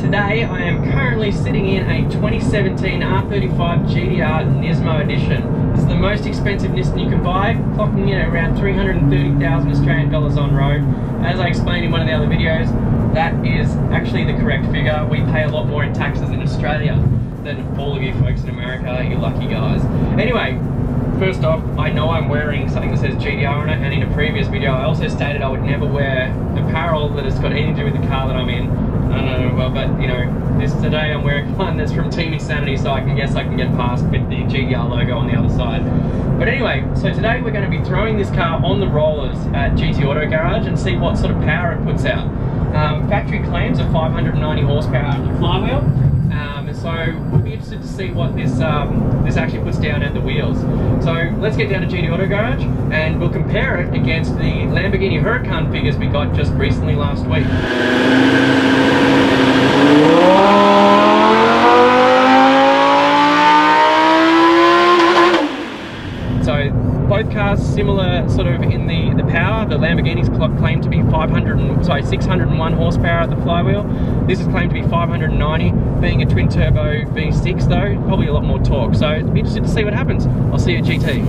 today I am currently sitting in a 2017 R35 GTR Nismo edition. This is the most expensive Nissan you can buy, clocking in at around 330,000 Australian dollars on road. As I explained in one of the other videos, that is actually the correct figure. We pay a lot more in taxes in Australia than all of you folks in America, you lucky guys. Anyway, first off, I know I'm wearing something that says GTR on it, and in a previous video I also stated I would never wear apparel that has got anything to do with the car that I'm in. I don't know, well, but you know, today I'm wearing one that's from Team Insanity, so I can guess I can get past with the GTR logo on the other side. But anyway, so today we're going to be throwing this car on the rollers at GT Auto Garage and see what sort of power it puts out. Factory claims are 590 horsepower at the flywheel. So we'll be interested to see what this actually puts down at the wheels. So let's get down to GT Auto Garage and we'll compare it against the Lamborghini Huracan figures we got just recently last week. So both cars similar sort of in the power. The Lamborghini's claimed to be 601 horsepower at the flywheel. This is claimed to be 590, being a twin turbo V6 though, probably a lot more torque. So it'll be interested to see what happens. I'll see you at GT.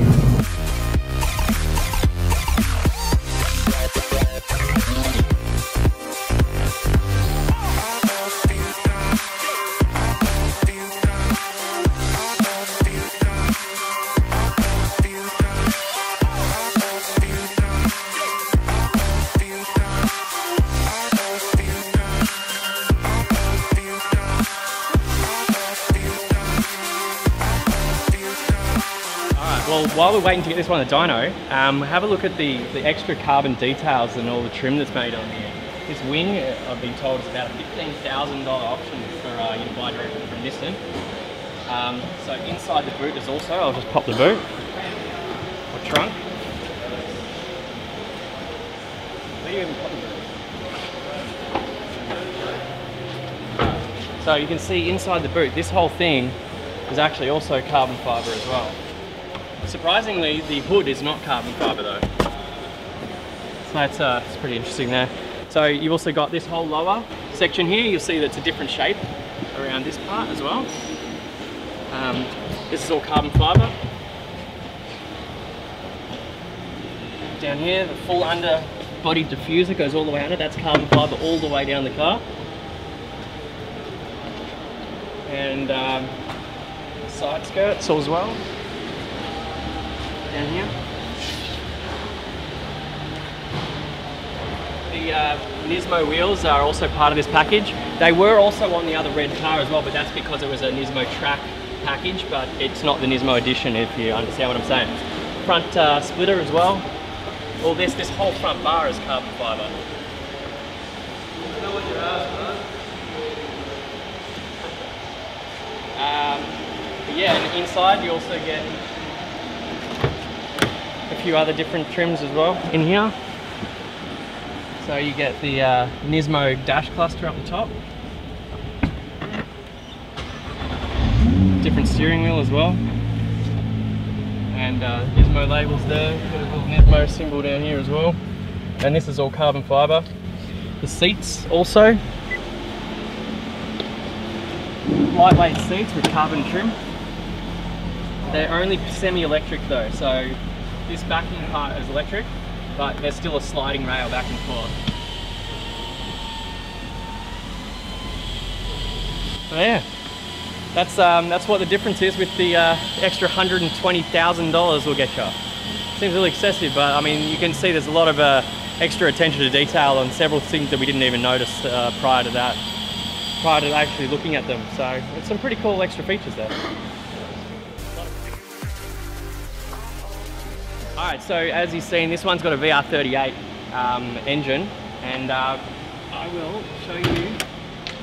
Well, while we're waiting to get this one at Dyno, have a look at the extra carbon details and all the trim that's made on here. This wing, I've been told, is about a $15,000 option for you to buy directly from Nissan. So inside the boot is also, I'll just pop the boot, or trunk. Where do you even pop the boot? So you can see inside the boot, this whole thing is actually also carbon fibre as well. Surprisingly, the hood is not carbon fibre though. So that's it's pretty interesting there. So you've also got this whole lower section here. You'll see that it's a different shape around this part as well. This is all carbon fibre. Down here, the full underbody diffuser goes all the way under. That's carbon fibre all the way down the car. And side skirts as well. Down here. The Nismo wheels are also part of this package. They were also on the other red car as well, but that's because it was a Nismo track package, but it's not the Nismo edition, if you understand what I'm saying. Front splitter as well. All this whole front bar is carbon fibre. You know what you're asking, yeah, and inside you also get a few other different trims as well in here. So you get the Nismo dash cluster up the top. Different steering wheel as well. And Nismo labels there. Got a little Nismo symbol down here as well. And this is all carbon fibre. The seats also. Lightweight seats with carbon trim. They're only semi-electric though, so this backing part is electric, but there's still a sliding rail back and forth. So yeah, that's what the difference is with the extra $120,000 we'll get you. Seems really excessive, but I mean, you can see there's a lot of extra attention to detail on several things that we didn't even notice prior to actually looking at them. So it's some pretty cool extra features there. Alright, so as you've seen, this one's got a VR38 engine, and I will show you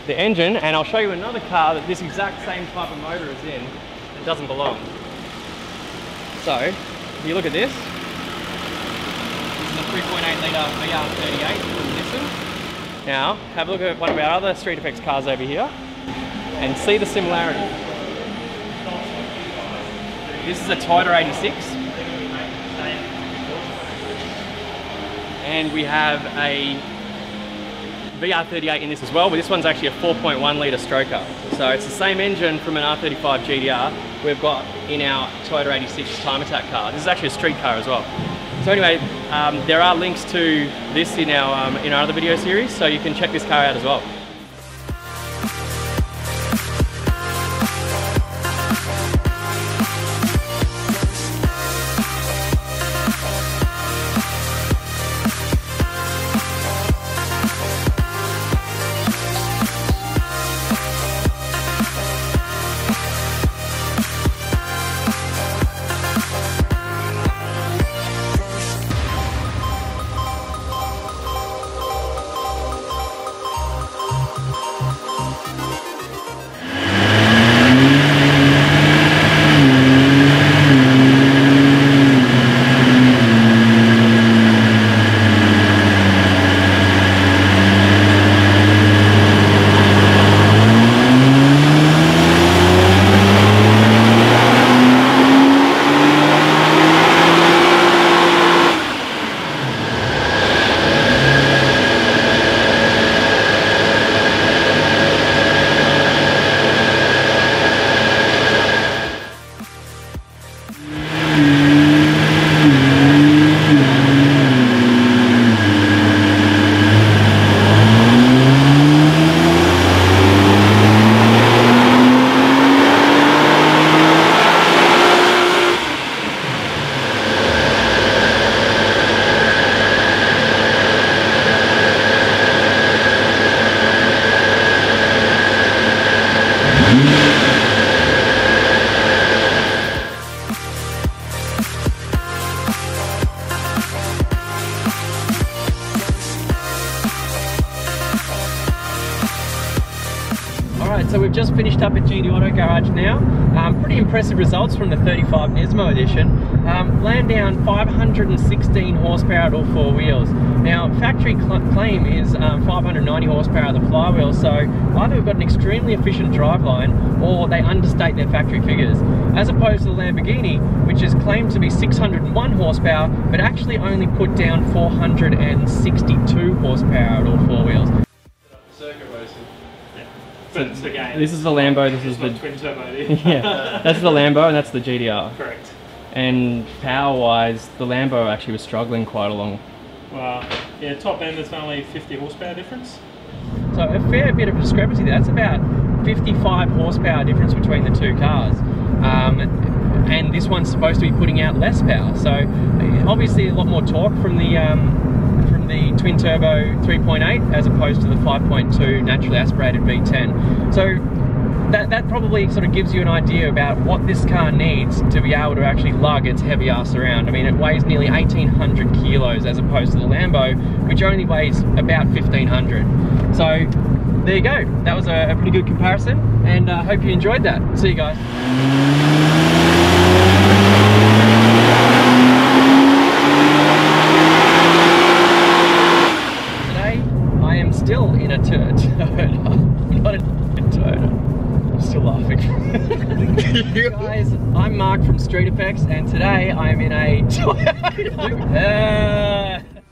the engine, and I'll show you another car that this exact same type of motor is in that doesn't belong. So, if you look at this, this is a 3.8 litre VR38 from Nissan. Now, have a look at one of our other Street Effects cars over here, and see the similarity. This is a Toyota 86. And we have a VR38 in this as well, but this one's actually a 4.1 litre stroker. So it's the same engine from an R35 GTR we've got in our Toyota 86 Time Attack car. This is actually a street car as well. So anyway, there are links to this in our other video series, so you can check this car out as well. Alright, so we've just finished up at GD Auto Garage now. Pretty impressive results from the 35 Nismo edition. Land down 516 horsepower at all four wheels. Now, factory claim is 590 horsepower at the flywheel, so either we've got an extremely efficient driveline or they understate their factory figures. As opposed to the Lamborghini, which is claimed to be 601 horsepower, but actually only put down 462 horsepower at all four wheels. This is the Lambo, this is the twin turbo. Yeah, that's the Lambo and that's the GTR. Correct. And power-wise, the Lambo actually was struggling quite along. Well, yeah, top end there's only 50 horsepower difference. So a fair bit of discrepancy there. That's about 55 horsepower difference between the two cars. And this one's supposed to be putting out less power. So obviously a lot more torque from the twin turbo 3.8 as opposed to the 5.2 naturally aspirated V10. So that probably sort of gives you an idea about what this car needs to be able to actually lug its heavy ass around. I mean, it weighs nearly 1,800 kilos as opposed to the Lambo, which only weighs about 1,500. So there you go. That was a pretty good comparison, and I hope you enjoyed that. See you guys. Still in a Toyota, not a Toyota. I'm still laughing. Guys, I'm Mark from Street Effects, and today I'm in a Toyota.